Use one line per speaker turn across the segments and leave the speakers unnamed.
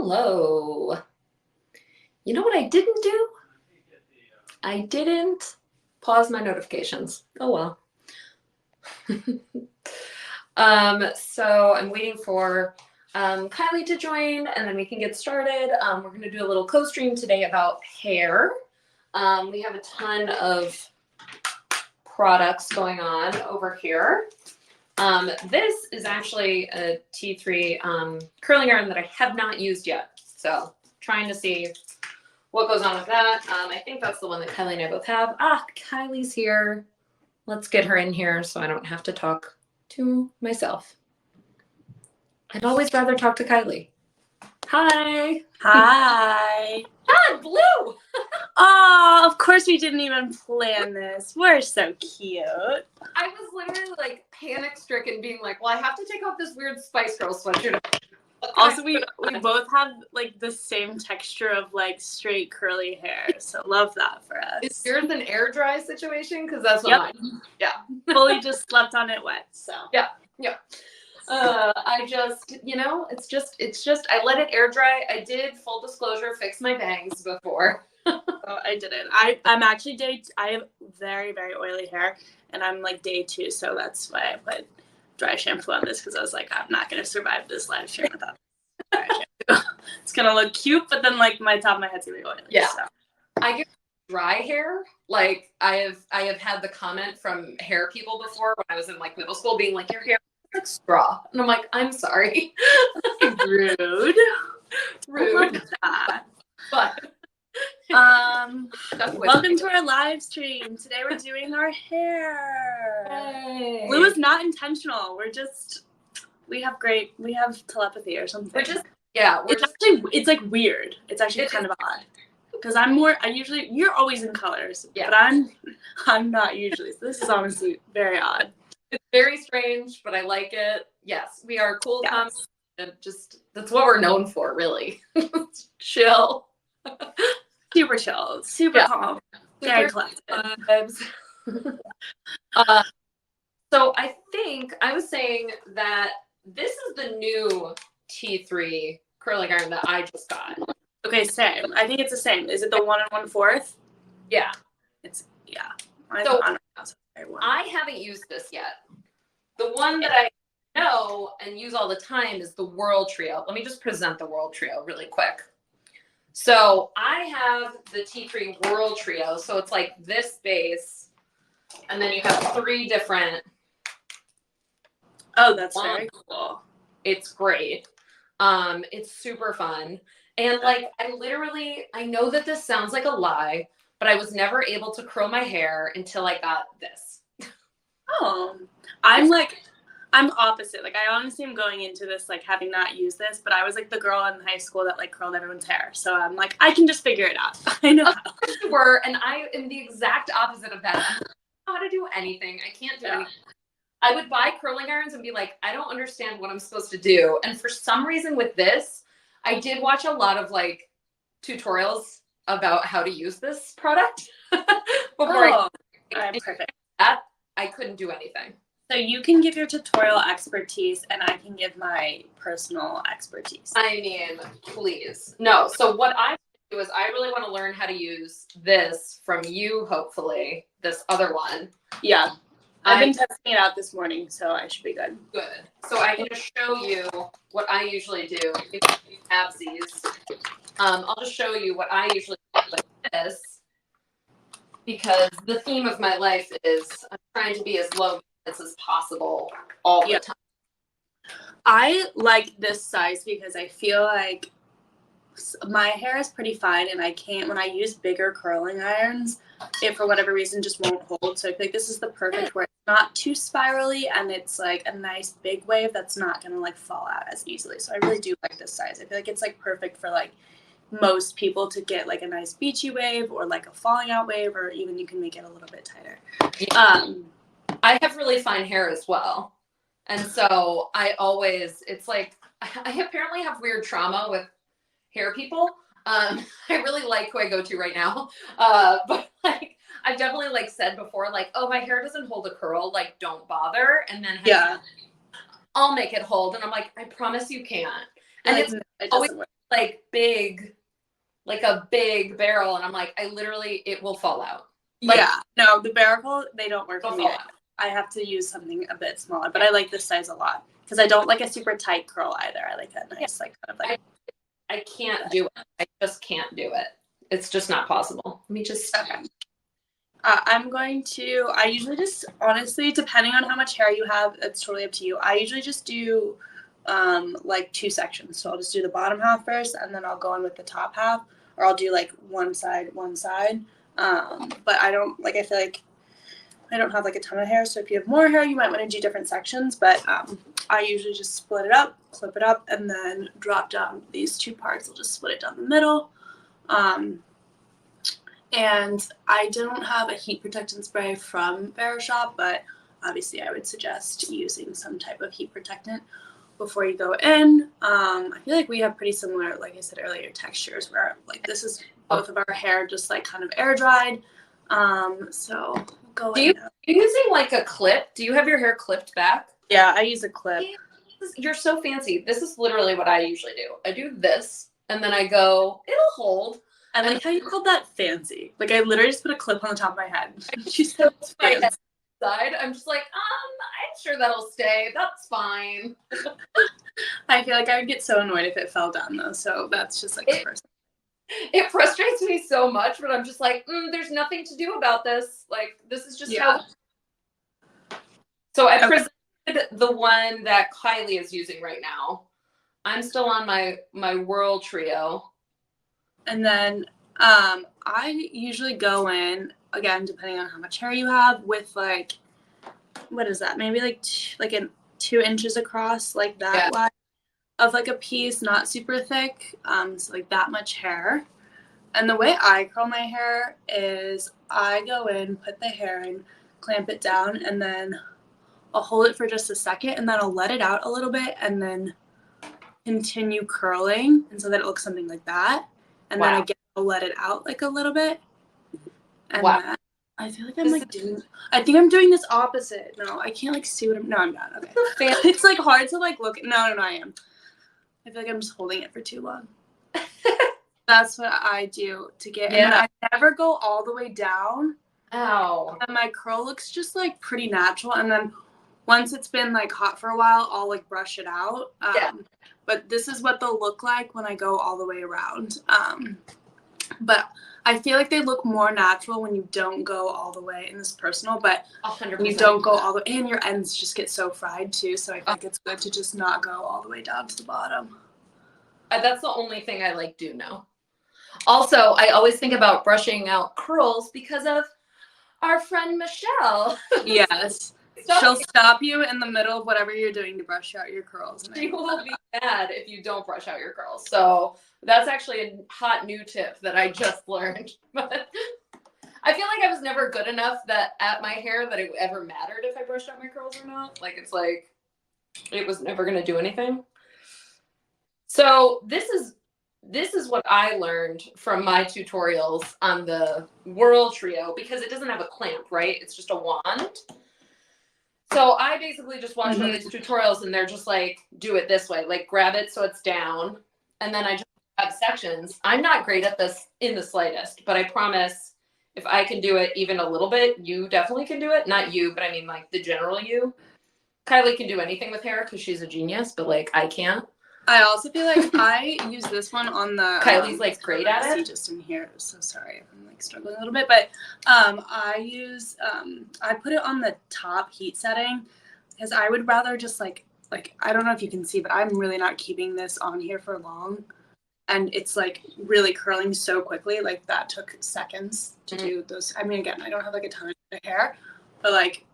Hello. You know what I didn't do? I didn't pause my notifications. Oh well. So I'm waiting for Kylie to join and then we can get started. We're going to do a little co-stream today about hair. We have a ton of products going on over here. This is actually a T3 curling iron that I have not used yet. So trying to see what goes on with that. I think that's the one that Kylie and I both have. Kylie's here. Let's get her in here so I don't have to talk to myself. I'd always rather talk to Kylie. Hi.
Hi.
Ah, blue.
Oh, of course we didn't even plan this. We're so cute.
I was literally like panic stricken being like, well, I have to take off this weird Spice Girl sweatshirt.
Also, we both have like the same texture of like straight curly hair. So love that for us.
Is yours an air dry situation? Because that's what mine. Yeah.
Fully just slept on it wet. So
yeah. I just, it's just, I let it air dry. I did, full disclosure, fix my bangs before.
Oh, I didn't. I'm actually I have very, very oily hair and I'm like day 2. So that's why I put dry shampoo on this because I was like, I'm not going to survive this live stream without dry shampoo. It's going to look cute, but then like my top of my head's going to be oily.
Yeah.
So.
I get dry hair. Like I have had the comment from hair people before when I was in like middle school being like, your hair like straw, and I'm like, I'm sorry.
Rude.
Rude.
Like that.
But
welcome to our live stream. Today we're doing our hair.
Hey.
Blue is not intentional. We have telepathy or something. It's like weird. It's actually kind of odd. Because you're always in colors.
Yeah.
But I'm not usually. So this is honestly very odd.
It's very strange, but I like it. Yes, we are cool.
Yes.
That's what we're known for, really. Chill.
Super chill. Super calm. Very collected.
So I think I was saying that this is the new T3 curling iron that I just got.
Okay, same. I think it's the same. Is it the 1 1/4?
Yeah. I haven't used this yet. The one that I know and use all the time is the Whirl Trio. Let me just present the Whirl Trio really quick. So I have the T3 Whirl Trio. So it's like this base, and then you have 3 different.
Oh, that's very cool.
It's great. It's super fun. And like, I know that this sounds like a lie, but I was never able to curl my hair until I got this.
Oh, I'm opposite. Like, I honestly am going into this, like, having not used this, but I was, like, the girl in high school that, like, curled everyone's hair. So I'm like, I can just figure it out. I know.
Of course you were, and I am the exact opposite of that. I don't know how to do anything. I can't do anything. I would buy curling irons and be like, I don't understand what I'm supposed to do. And for some reason with this, I did watch a lot of, like, tutorials about how to use this product before
perfect.
I couldn't do anything.
So you can give your tutorial expertise and I can give my personal expertise.
I mean, please. No. So what I do is I really want to learn how to use this from you, hopefully, this other one.
Yeah. I've been testing it out this morning, so I should be good.
Good. So I can just show you what I usually do. If you have these, I'll just show you what I usually do with this, because the theme of my life is I'm trying to be as low maintenance as possible all the time.
I like this size because I feel like my hair is pretty fine, and when I use bigger curling irons, it for whatever reason just won't hold. So I feel like this is the perfect where it's not too spirally and it's like a nice big wave that's not gonna like fall out as easily. So I really do like this size. I feel like it's like perfect for like most people to get like a nice beachy wave or like a falling out wave, or even you can make it a little bit tighter.
I have really fine hair as well, and so it's like I apparently have weird trauma with hair people. I really like who I go to right now. But like I've definitely like said before, like, oh, my hair doesn't hold a curl, like don't bother. And then I'll make it hold. And I'm like, I promise you can't. And
like,
it's
it
always
doesn't work.
like big, like a big barrel, and I'm like, it will fall out. Like,
Yeah, no, the barrel, they don't work
it'll
for me.
fall out.
I have to use something a bit smaller, but I like this size a lot because I don't like a super tight curl either. I like that nice, like kind of like.
I can't do it. I just can't do it. It's just not possible. Let me just.
Okay. I usually just, honestly, depending on how much hair you have, it's totally up to you. I usually just do like 2 sections. So I'll just do the bottom half first, and then I'll go in with the top half, or I'll do like one side. But I don't, like, I feel like I don't have like a ton of hair. So if you have more hair, you might want to do different sections. But I usually just split it up, clip it up, and then drop down these 2 parts. I'll just split it down the middle. And I don't have a heat protectant spray from Verishop, but obviously I would suggest using some type of heat protectant before you go in. I feel like we have pretty similar, like I said earlier, textures where like this is both of our hair just like kind of air dried. So go in.
Are you using like a clip? Do you have your hair clipped back?
Yeah, I use a clip.
You're so fancy. This is literally what I usually do. I do this, and then I go, it'll hold.
I like how you called that fancy. Like I literally just put a clip on the top of my head. She said fancy.
Side. I'm just like, I'm sure that'll stay. That's fine.
I feel like I would get so annoyed if it fell down though. So that's just like the first.
It frustrates me so much, but I'm just like, there's nothing to do about this. Like, this is just how. So I presented the one that Kylie is using right now. I'm still on my Whirl Trio.
And then I usually go in, again, depending on how much hair you have, with like, what is that? Maybe like 2 inches across, like that wide of like a piece, not super thick. So like that much hair. And the way I curl my hair is I go in, put the hair in, clamp it down, and then I'll hold it for just a second, and then I'll let it out a little bit, and then continue curling, and so that it looks something like that. And then again, I'll let it out like a little bit. And then I feel like I think I'm doing this opposite. No, I can't like see what I'm not. Okay. It's like hard to like look. No, I am. I feel like I'm just holding it for too long. That's what I do to get. And then I never go all the way down.
Ow.
And my curl looks just like pretty natural. And then once it's been like hot for a while, I'll like brush it out. But this is what they'll look like when I go all the way around. But I feel like they look more natural when you don't go all the way, in this personal, but
100%.
When you don't go all the way, and your ends just get so fried too, so I think it's good to just not go all the way down to the bottom.
That's the only thing I like do now. Also, I always think about brushing out curls because of our friend Michelle.
Yes. She'll stop you in the middle of whatever you're doing to brush out your curls.
She will be mad if you don't brush out your curls. So that's actually a hot new tip that I just learned. But I feel like I was never good enough at my hair that it ever mattered if I brushed out my curls or not. Like, it's like, it was never going to do anything. So this is what I learned from my tutorials on the Whirl Trio, because it doesn't have a clamp, right? It's just a wand. So I basically just watched all these tutorials, and they're just like, do it this way. Like, grab it so it's down, and then I just have sections. I'm not great at this in the slightest, but I promise if I can do it even a little bit, you definitely can do it. Not you, but I mean like the general you. Kylie can do anything with hair because she's a genius, but like I can't.
I also feel like I use this one on the
Kylie's like great at it.
Just in here, so sorry, I'm like struggling a little bit, but I use I put it on the top heat setting because I would rather just like I don't know if you can see, but I'm really not keeping this on here for long, and it's like really curling so quickly. Like that took seconds to do those. I mean, again, I don't have like a ton of hair, but like.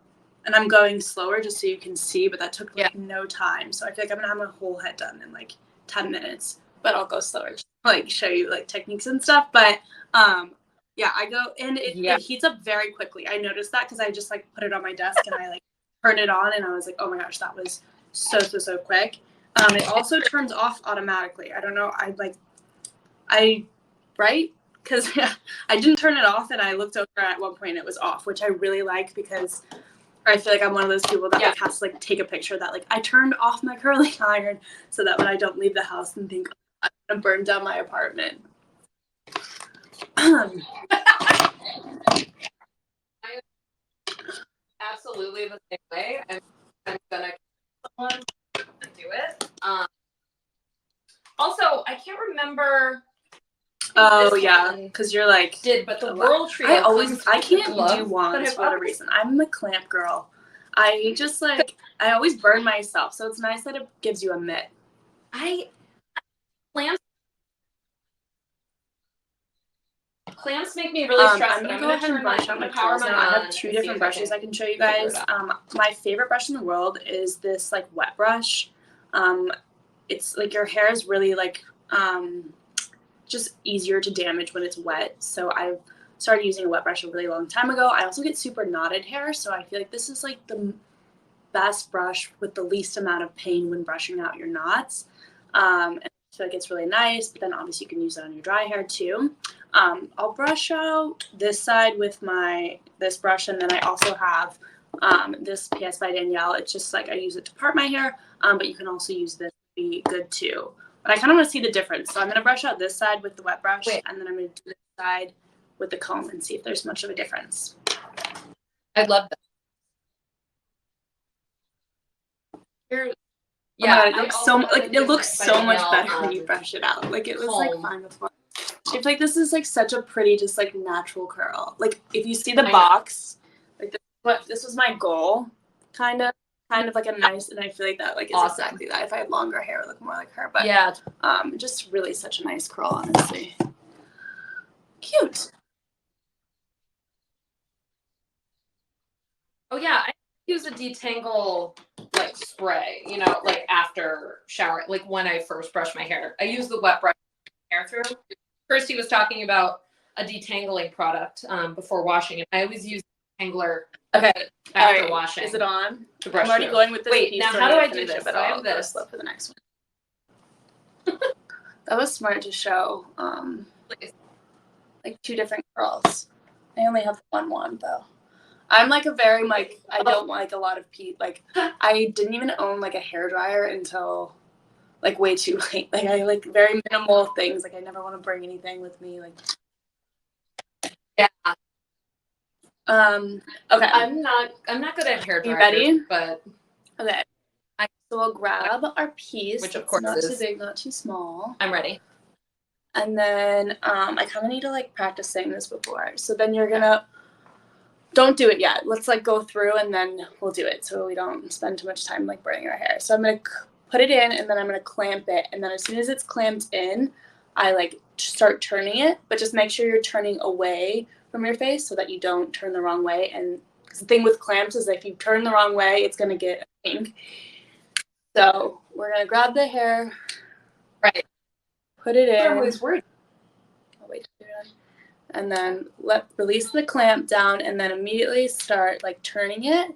And I'm going slower just so you can see, but that took like no time. So I feel like I'm gonna have my whole head done in like 10 minutes, but I'll go slower, just like show you like techniques and stuff. But yeah, I go and it heats up very quickly. I noticed that because I just like put it on my desk and I like turned it on and I was like, oh my gosh, that was so quick. It also turns off automatically. I don't know. Right? Because I didn't turn it off and I looked over at one point and it was off, which I really like because I feel like I'm one of those people that like has to like take a picture that like I turned off my curling iron so that when I don't leave the house and think I'm gonna burn down my apartment.
Absolutely the same way. I'm gonna someone do it. Also, I can't remember.
Oh yeah, because you're like
but the World Trio.
I can't do wands for whatever reason. I'm a clamp girl. I just like I always burn myself, so it's nice that it gives you a mitt.
Clamps make me really stressed.
I'm gonna go ahead and brush out my curls now. I have two different brushes I can show you guys. My favorite brush in the world is this like wet brush. It's like your hair is really like just easier to damage when it's wet. So I've started using a wet brush a really long time ago. I also get super knotted hair, so I feel like this is like the best brush with the least amount of pain when brushing out your knots. And I feel like it's really nice, but then obviously you can use it on your dry hair too. I'll brush out this side with this brush, and then I also have this PS by Danielle. It's just like I use it to part my hair, but you can also use this to be good too. But I kind of want to see the difference. So I'm going to brush out this side with the wet brush, and then I'm going to do this side with the comb and see if there's much of a difference.
I love that.
Yeah, it looks so much better when you brush it out. Like it was like fine before. I feel like this is like such a pretty, just like natural curl. Like if you see the box, like this was my goal, kind of like a nice, and I feel like that like is exactly that. If I had longer hair, it would look more like her. But yeah, just really such a nice curl, honestly. Cute.
Oh yeah, I use a detangle like spray, you know, like after shower, like when I first brush my hair. I use the wet brush hair through. First, he was talking about a detangling product before washing, and I always use detangler after washing.
Is it on?
To brush
I'm already
through.
going with this
Wait,
piece.
now how do I do this?
But
I
I'll
have this.
Slip for the next one. That was smart to show like two different curls. I only have one though. I'm like a very like I don't like a lot of like I didn't even own like a hairdryer until like way too late. Like I like very minimal things. Like I never want to bring anything with me. Like okay.
I'm not good at hair dryers.
You ready?
But
okay. So we'll grab our piece,
which of course
not
is
too big, not too small.
I'm ready.
And then I kind of need to like practice saying this before. So then you're gonna don't do it yet. Let's like go through and then we'll do it so we don't spend too much time like burning our hair. So I'm gonna put it in and then I'm gonna clamp it. And then as soon as it's clamped in, I like start turning it, but just make sure you're turning away from your face so that you don't turn the wrong way. And because the thing with clamps is if you turn the wrong way, it's gonna get pink. So we're gonna grab the hair,
right?
Put it in.
I'm always worried.
I'll wait till you're done. And then release the clamp down, and then immediately start like turning it,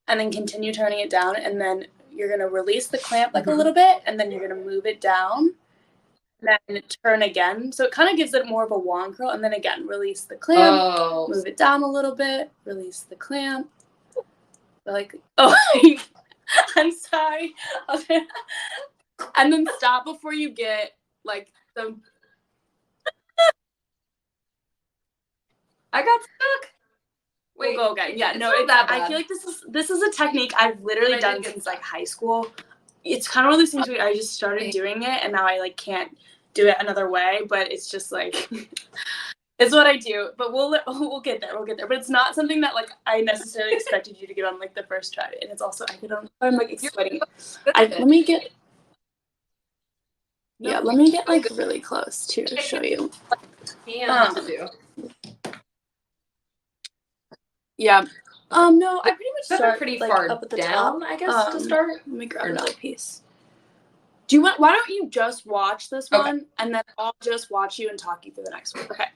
and then continue turning it down, and then you're gonna release the clamp like a little bit, and then you're gonna move it down, and then turn again. So it kind of gives it more of a wand curl, and then again release the clamp, move it down a little bit, release the clamp. Like I'm sorry. And then stop before you get like the.
I got stuck.
Wait, we'll go again. Yeah, no, it's that bad. I feel like this is a technique I've literally done since like high school. It's kind of one of those things where I just started doing it, and now I like can't do it another way. But it's just like it's what I do. But we'll get there. We'll get there. But it's not something that like I necessarily expected you to get on like the first try. And it's also I'm like sweating. Let me get. Yeah, let me get like really close to show you. Yeah. No, I pretty much start
pretty
like
far
up at the
down,
top.
I guess, to start.
Let me grab another piece. Why don't you just watch this one, and then I'll just watch you and talk you through the next one. Okay.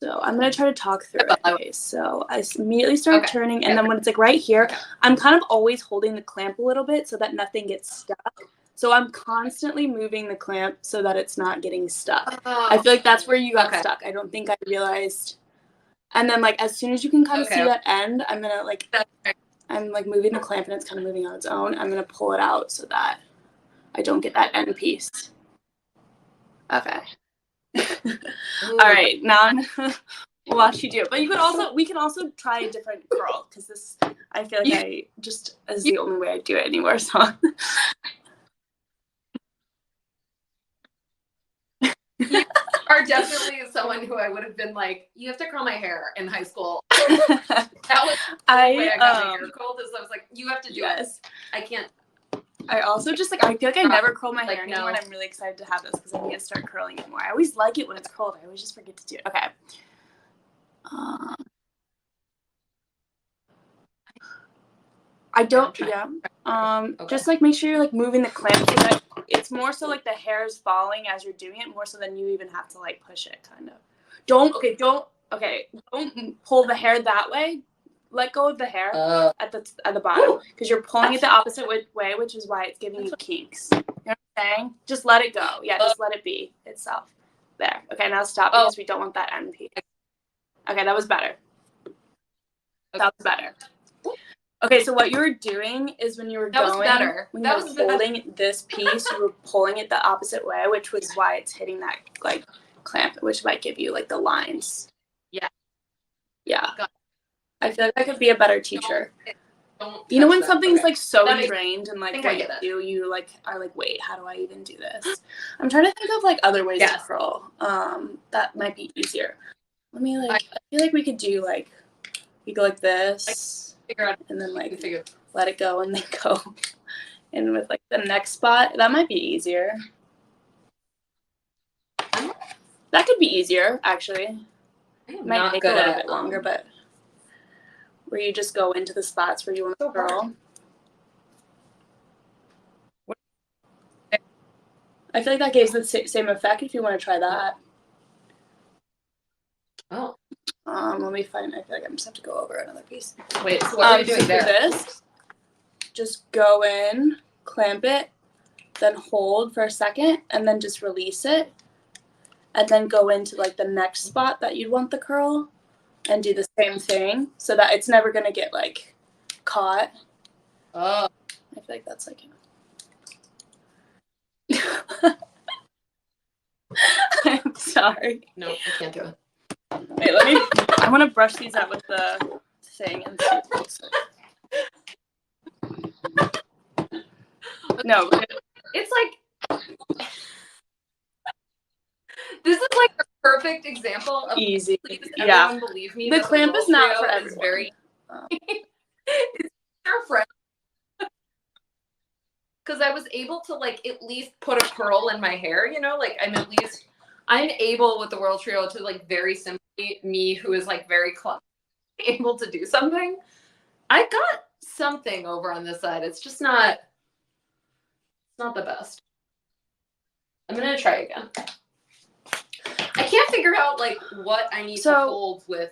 So I'm gonna try to talk through it. Okay. So I immediately start turning, and then when it's like right here, I'm kind of always holding the clamp a little bit so that nothing gets stuck. So I'm constantly moving the clamp so that it's not getting stuck. I feel like that's where you got stuck. I don't think I realized And then like as soon as you can kind of see
Okay.
that end, I'm gonna like
That's right.
I'm like moving the clamp and it's kind of moving on its own. I'm gonna pull it out so that I don't get that end piece. Okay.
Ooh.
All right, now I'm gonna watch you do it. But we can also try a different curl because this I feel like I just is the only way I do it anymore. So
You are definitely someone who I would have been like, you have to curl my hair in high school. That was the way I got my hair curled. Is I was like, you have to do it. I can't.
I also just like I feel like I never curl my
Like,
hair anymore,
no.
and I'm really excited to have this because I need to start curling it more. I always like it when it's curled. I always just forget to do it. Okay. I don't. Yeah. Okay. Just like make sure you're like moving the clamp so that it's more so like the hair is falling as you're doing it, more so than you even have to like push it. Kind of. Don't pull the hair that way. Let go of the hair at the bottom because you're pulling it the opposite way, which is why it's giving you kinks. You know what I'm saying? Just let it go. Yeah, just let it be itself. There. Okay, now stop because we don't want that end piece. Okay, that was better. That was better. Okay, so what you were doing is when you were holding this piece, you were pulling it the opposite way, which was why it's hitting that like clamp, which might give you like the lines. Yeah. Yeah. I feel like I could be a better teacher. You know when something's like so ingrained and like what you do, you like are like, wait, how do I even do this? I'm trying to think of like other ways to curl. That might be easier. Let me like I feel like we could do like you go like this and then like let it go and then go. And with like the next spot, that might be easier. That could be easier actually. It might take a little bit longer, but where you just go into the spots where you want to curl. I feel like that gives the same effect if you want to try that. Oh. Let me find. I feel like I just have to go over another piece.
Wait, so what are you doing there?
This, just go in, clamp it, then hold for a second, and then just release it, and then go into like the next spot that you'd want the curl, and do the same thing so that it's never gonna get like caught. Oh. I feel like that's like. I'm sorry.
No, I can't do it.
Wait, let me. I want to brush these out with the thing and see if it looks like. No,
it's like this is like a perfect example of
easy.
Please, everyone believe me.
The clamp is not for everyone.
Very. It's your friend. Because I was able to like at least put a curl in my hair, you know, like I'm able with the World Trio to like very simply me who is like very clumsy able to do something. I got something over on this side. It's just not the best. I'm gonna try again. I can't figure out like what I need to hold with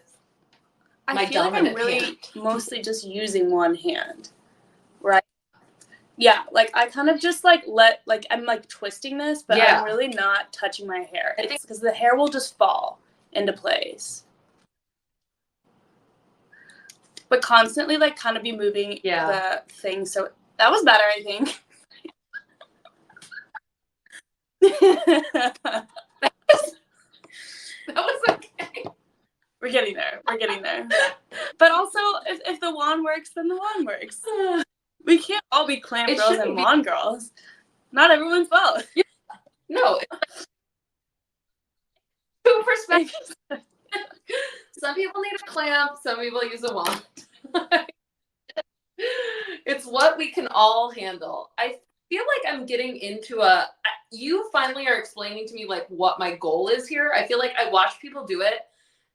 my dominant hand.
Mostly just using one hand, right? Yeah, like I kind of just like I'm like twisting this, but I'm really not touching my hair. It's because the hair will just fall into place. But constantly like kind of be moving the thing. So that was better, I think.
That was okay.
We're getting there. But also, if the wand works, then the wand works. We can't all be clamp girls and wand girls. Not everyone's both.
Yeah. No. Two perspectives. Some people need a clamp. Some people use a wand. It's what we can all handle. I feel like I'm getting into you finally are explaining to me like what my goal is here. I feel like I watch people do it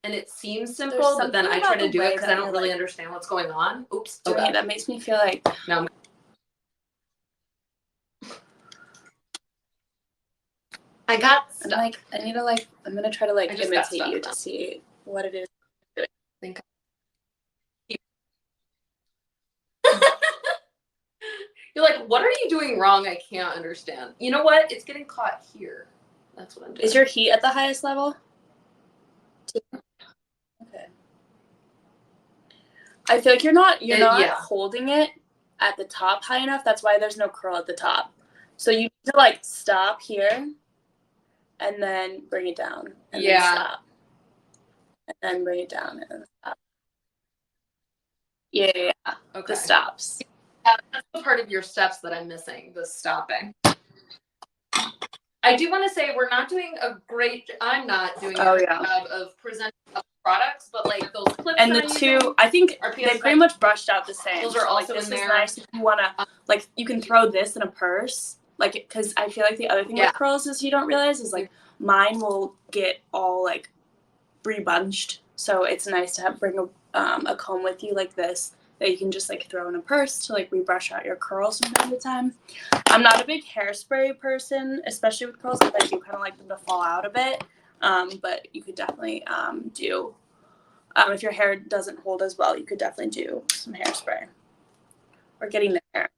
and it seems simple, but then I try to do it because I don't really understand what's going on. Oops.
Okay, that makes me feel like
no. I got stuck.
I'm gonna try to like imitate you to see what it is.
You're like, what are you doing wrong? I can't understand. You know what? It's getting caught here. That's what I'm doing.
Is your heat at the highest level? Okay. I feel like you're not
yeah.
holding it at the top high enough. That's why there's no curl at the top. So you need to like stop here and then bring it down and then stop. And then bring it down and then stop. Yeah.
Okay.
The stops.
Yeah, that's the part of your steps that I'm missing, the stopping. I do want to say we're not doing I'm not doing a great job of presenting products, but like those clips
and the two, I think they pretty much brushed out the same.
Those are also
this
in there.
Nice if you want to, like, you can throw this in a purse, like, because I feel like the other thing with curls is you don't realize is like mine will get all like rebunched, so it's nice to bring a comb with you like this that you can just like throw in a purse to like rebrush out your curls from time to time. I'm not a big hairspray person, especially with curls, because I do kind of like them to fall out a bit. But you could definitely do, if your hair doesn't hold as well, you could definitely do some hairspray or getting the hair.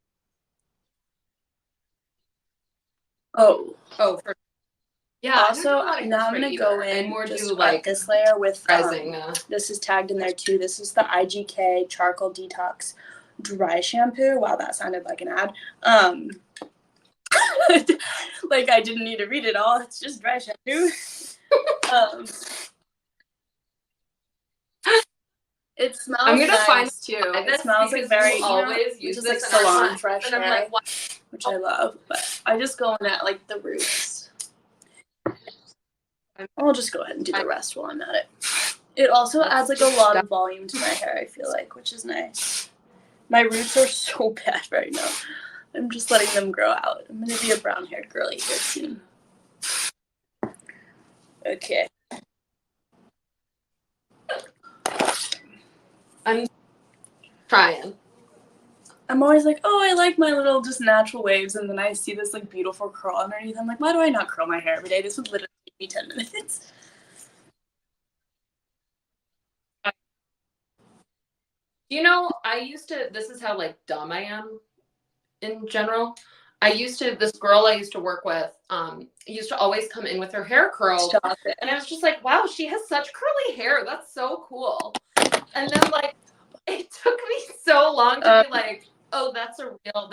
For yeah. Also, now I'm gonna go in more just like this layer with this is tagged in there too. This is the IGK Charcoal Detox Dry Shampoo. Wow, that sounded like an ad. Like I didn't need to read it all. It's just dry shampoo. It smells I'm gonna nice too. It smells like very always use just like salon fresh hair, like, which I love. But I just go in at like the roots. I'll just go ahead and do the rest while I'm at it. It also adds like a lot of volume to my hair, I feel like, which is nice. My roots are so bad right now. I'm just letting them grow out. I'm gonna be a brown-haired girly here soon. Okay. I'm trying. I'm always like, oh, I like my little just natural waves, and then I see this like beautiful curl underneath. I'm like, why do I not curl my hair every day? This would literally take me 10 minutes. You know, this is how like dumb I am in general. This girl I used to work with, used to always come in with her hair curled. And I was just like, wow, she has such curly hair. That's so cool. And then like, it took me so long to be like, oh, that's a real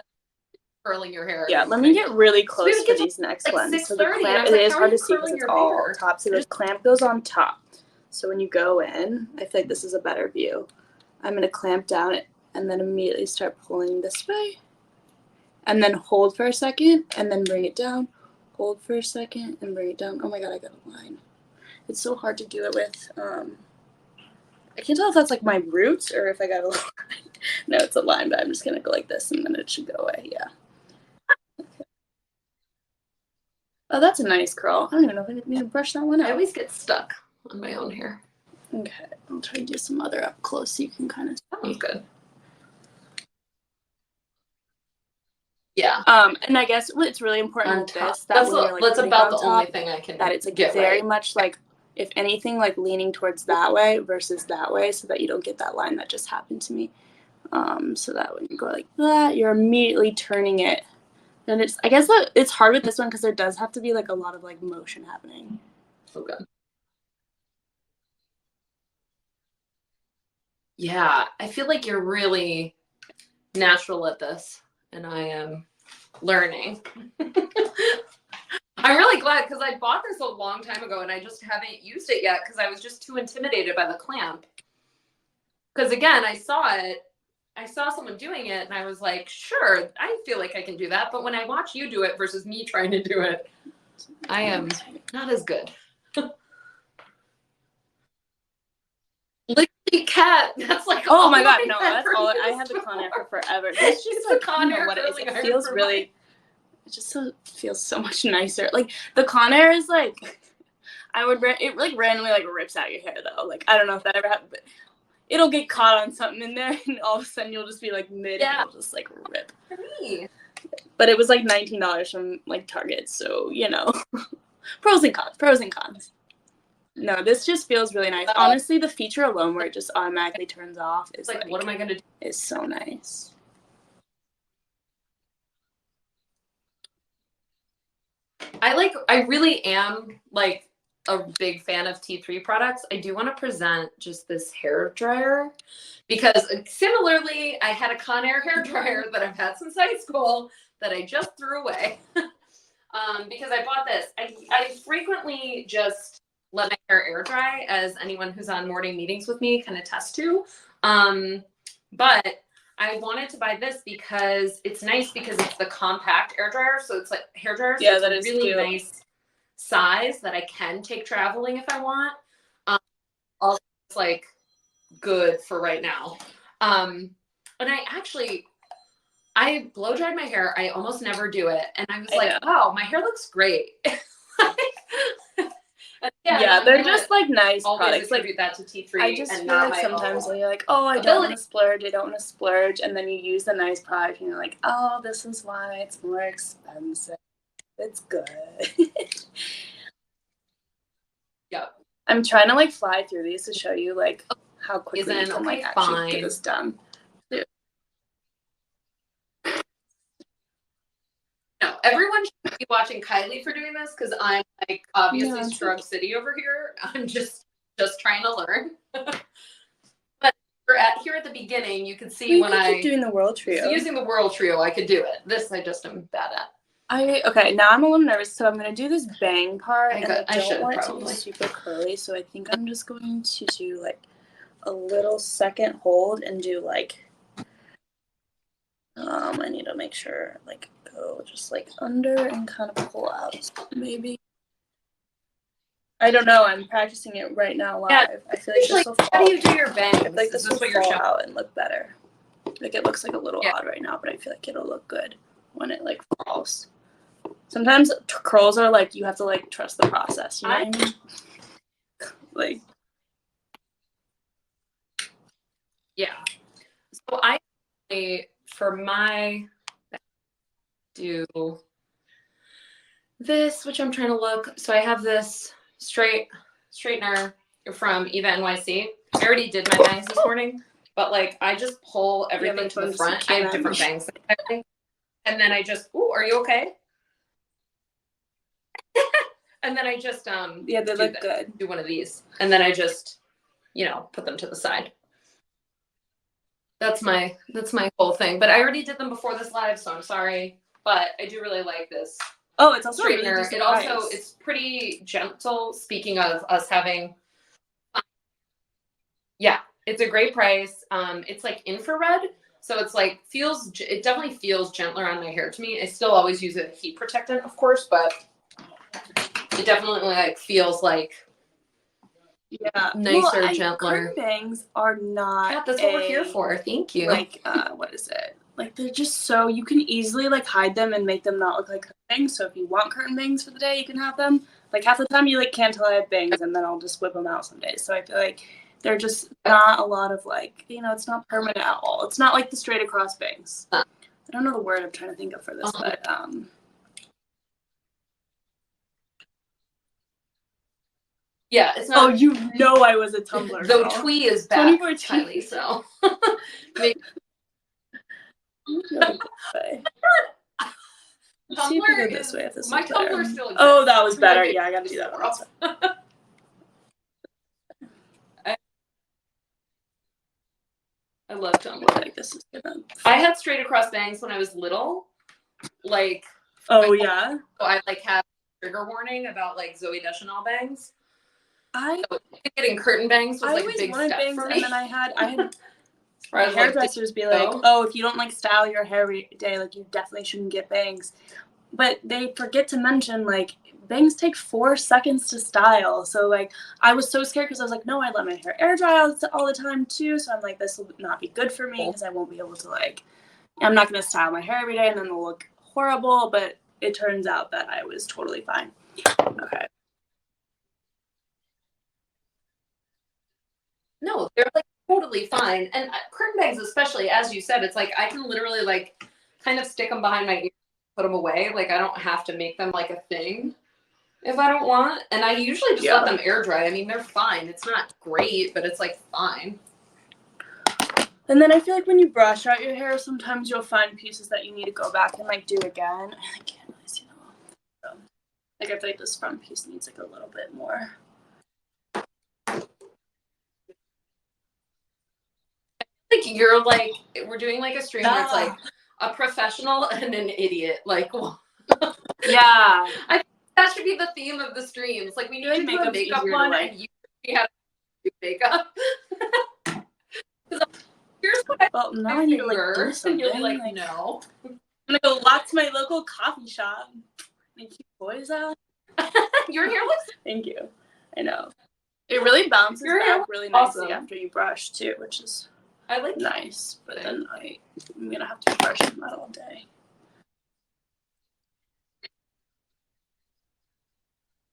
curling your hair. Yeah, let me get really close for these next ones. So the clamp, it is hard to see because it's all top. So the clamp goes on top. So when you go in, I feel like this is a better view. I'm going to clamp down it and then immediately start pulling this way. And then hold for a second and then bring it down. Hold for a second and bring it down. Oh my god, I got a line. It's so hard to do it with, I can't tell if that's like my roots or if I got a line. No, it's a line, but I'm just going to go like this and then it should go away. Yeah. Okay. Oh, that's a nice curl. I don't even know if I need to brush that one out. I always get stuck on my own hair. Okay, I'll try to do some other up close so you can kind of see. That one's good. Yeah. And I guess it's really important with this that when you're like about the only thing I can that it's like get very much like, if anything, like leaning towards that way versus that way, so that you don't get that line that just happened to me. So that when you go like that, you're immediately turning it. And I guess that it's hard with this one because there does have to be like a lot of like motion happening. Okay. Yeah, I feel like you're really natural at this, and I am learning. I'm really glad because I bought this a long time ago and I just haven't used it yet because I was just too intimidated by the clamp. Because again, I saw someone doing it and I was like, sure, I feel like I can do that. But when I watch you do it versus me trying to do it, I am not as good. Licky cat. That's like, oh my god, no, that's all. I had the Conair for forever. It's just like, I don't know what it is. It feels really, it just feels so much nicer. Like the Conair is like, it like randomly like rips out your hair though. Like I don't know if that ever happened, but it'll get caught on something in there and all of a sudden you'll just be like mid and it'll just like rip. For me. But it was like $19 from like Target, so you know. Pros and cons. No, this just feels really nice. Honestly, the feature alone where it just automatically turns off is like what am I gonna do? Is so nice. I really am like
a big fan of T3 products, I do want to present just this hair dryer because similarly, I had a Conair hair dryer that I've had since high school that I just threw away because I bought this. I frequently just let my hair air dry, as anyone who's on morning meetings with me can attest to. But I wanted to buy this because it's nice because it's the compact air dryer. So it's like hair dryer. So it's
that
a
is
really
cute.
nice size that I can take traveling if I want. Also, it's like good for right now. And I blow dried my hair. I almost never do it. And I was wow, my hair looks great.
Yeah, they're just like nice
always
products.
Attribute that to T3.
I just feel like sometimes when you're like, oh, I don't want to splurge, and then you use the nice product, and you're like, oh, this is why it's more expensive. It's good.
Yep.
I'm trying to like fly through these to show you like how quickly you can like actually get this done.
No, everyone should be watching Kylie for doing this because I'm like obviously Strug City over here. I'm just trying to learn. But we're here at the beginning. You can see when I
doing the Whirl Trio.
Using the Whirl Trio, I could do it. This I just am bad at.
Okay, now I'm a little nervous, so I'm gonna do this bang part, and I don't want it
probably.
to be super curly, so I think I'm just going to do like a little second hold and do like I need to make sure like go just like under and kind of pull out maybe. I don't know. I'm practicing it right now live.
Yeah,
I feel like this will fall.
How do you do your bangs?
I feel like this will fall out and look better. Like it looks like a little odd right now, but I feel like it'll look good when it like falls. Sometimes curls are like you have to like trust the process. You know what I mean? Like.
Yeah. So I for my do this, which I'm trying to look. So I have this straightener from Eva NYC. I already did my bangs this morning, but like I just pull everything to the front. I have different bangs, and then I just. Ooh, are you okay? And then I just
yeah, they look good.
Do one of these, and then I just put them to the side. That's my whole thing. But I already did them before this live, so I'm sorry. But I do really like this.
Oh, it's also
straightener. It's pretty gentle. Speaking of us having, yeah, it's a great price. It's like infrared, so it's like it definitely feels gentler on my hair to me. I still always use a heat protectant, of course, but it definitely like feels like nicer, gentler.
Curtain bangs are not.
Yeah, that's what we're here for. Thank you.
Like, what is it? Like they're just so you can easily like hide them and make them not look like curtain bangs. So if you want curtain bangs for the day, you can have them. Like half the time you like can't tell I have bangs, and then I'll just whip them out some days. So I feel like they're just not a lot of like it's not permanent at all. It's not like the straight across bangs. I don't know the word I'm trying to think of for this, but
yeah, it's not.
Oh, I was a Tumblr.
Though Twee is back, Kylie, so.
Let's see if we go this way. If this
my
is better.
Tumblr still exists.
Oh, that was better. Yeah, I got to do that one.
I love Tumblr.
Like this is good.
I had straight across bangs when I was little. Like.
Oh yeah.
So I like had a trigger warning about like Zooey Deschanel bangs. Getting curtain bangs was like a big step for me.
And then I had hairdressers be like, oh, if you don't like style your hair every day, like you definitely shouldn't get bangs. But they forget to mention like bangs take 4 seconds to style. So like I was so scared because I was like, no, I let my hair air dry all the time too. So I'm like, this will not be good for me because I won't be able to like, I'm not going to style my hair every day and then they'll look horrible. But it turns out that I was totally fine. Okay.
No, they're like totally fine. And curtain bangs especially, as you said, it's like I can literally like kind of stick them behind my ear, put them away. Like I don't have to make them like a thing if I don't want. And I usually just let them air dry. I mean, they're fine. It's not great, but it's like fine.
And then I feel like when you brush out your hair, sometimes you'll find pieces that you need to go back and like do again. I can't really see them all. So, like Like I feel like this front piece needs like a little bit more.
Like you're like we're doing like a stream where it's like a professional and an idiot. Like
yeah.
I think that should be the theme of the streams. Like we need to do a makeup one and you have to do makeup. Here's what
now I need to like do something.
And you'll be like, no.
I'm gonna go walk to my local coffee shop and keep boys out.
Your hair looks.
Thank you. I know. It really bounces back really nicely after you brush too, which is nice. But then I'm gonna have to brush them out all day.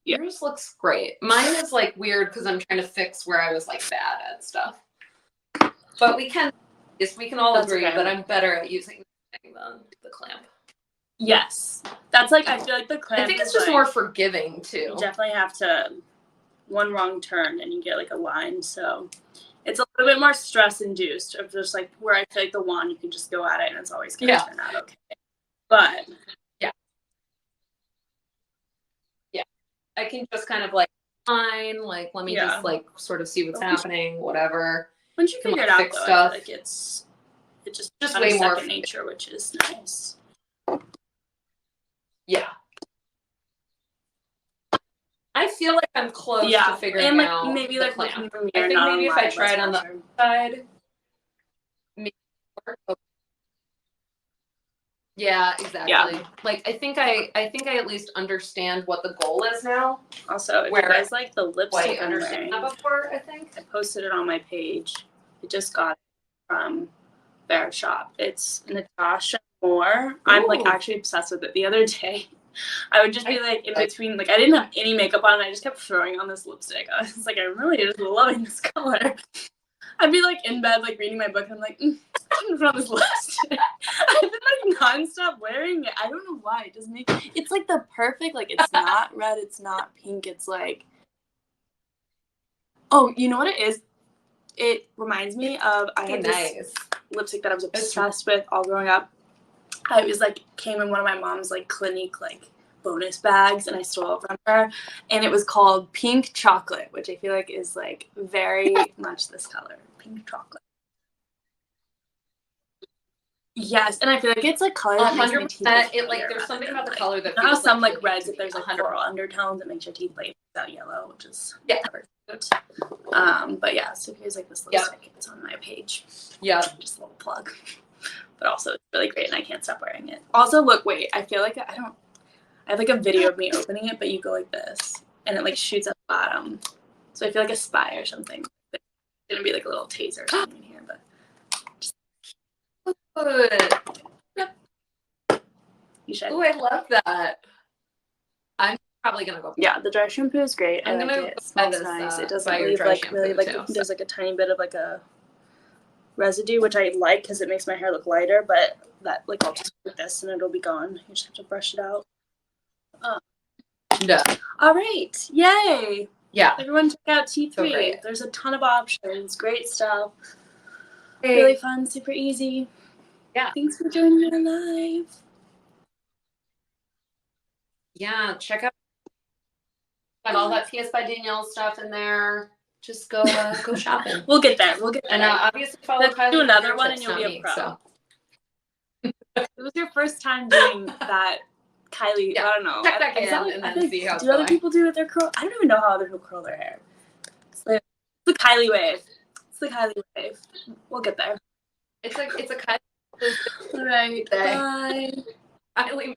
Yours looks great. Mine is like weird because I'm trying to fix where I was like bad at stuff. But we can all agree that I'm better at using the clamp.
Yes. That's like, I feel like the clamp
I think it's just more forgiving too.
You definitely have to, one wrong turn and you get like a line. So it's a little bit more stress induced of just like where I feel like the wand, you can just go at it and it's always going to turn out okay. But I can just kind of like fine, like let me just like sort of see what's happening, whatever. Once you figure it out, though, I feel like it's just way more second nature, which is nice. Yeah. I feel like I'm close to figuring out. And maybe like looking in the mirror. I think maybe if I tried on the other side. Maybe. Yeah, exactly. Yeah. Like I think I at least understand what the goal is now. Also, if you guys like the lipstick I'm wearing, before, I think I posted it on my page. I just got it from Verishop. It's Natasha Moore. Ooh. I'm like actually obsessed with it. The other day, I would just be like in between, like I didn't have any makeup on, and I just kept throwing on this lipstick. I was like, I'm really just loving this color. I'd be like in bed, like reading my book, and I'm like, I'm gonna put on this lipstick. I've been like nonstop wearing it. I don't know why. It doesn't make. It's like the perfect. Like it's not red. It's not pink. It's like. Oh, you know what it is? It reminds me of I had this lipstick that I was obsessed with all growing up. I was like came in one of my mom's like Clinique like bonus bags, and I stole it from her, and it was called Pink Chocolate, which I feel like is like very much this color, pink chocolate. Yes, and I feel like it's like color that makes my teeth like there's something about the color that how some like reds if there's like coral undertones that makes your teeth like that yellow, which is but yeah, so here's like this lipstick. It's on my page. Yeah, just a little plug. But also it's really great, and I can't stop wearing it. Also, look, wait, I feel like I have like a video of me opening it, but you go like this, and it like shoots at the bottom. So I feel like a spy or something. It's gonna be like a little taser or something in here, but. Good. Yep. You should. Oh, I love that. I'm probably gonna go. Yeah, the dry shampoo is great. I like it. It smells nice. It doesn't leave like really like too, there's like a tiny bit of like a residue, which I like because it makes my hair look lighter. But that like I'll just put this and it'll be gone. You just have to brush it out. Yeah. All right. Yay. Yeah. Everyone check out T3. So there's a ton of options. Great stuff. Really fun. Super easy. Yeah. Thanks for joining me live. Yeah, check out all that PS by Danielle stuff in there. Just go shopping. We'll get there. And obviously follow Kylie. Do another one and you'll be a pro. So. It was your first time doing that, Kylie. Yeah. I don't know. Check back in and then see how it's going. Do other people do it with their curl? I don't even know how other people curl their hair. It's like the Kylie wave. It's the Kylie wave. We'll get there. It's a Kylie. All right. Bye. Kylie.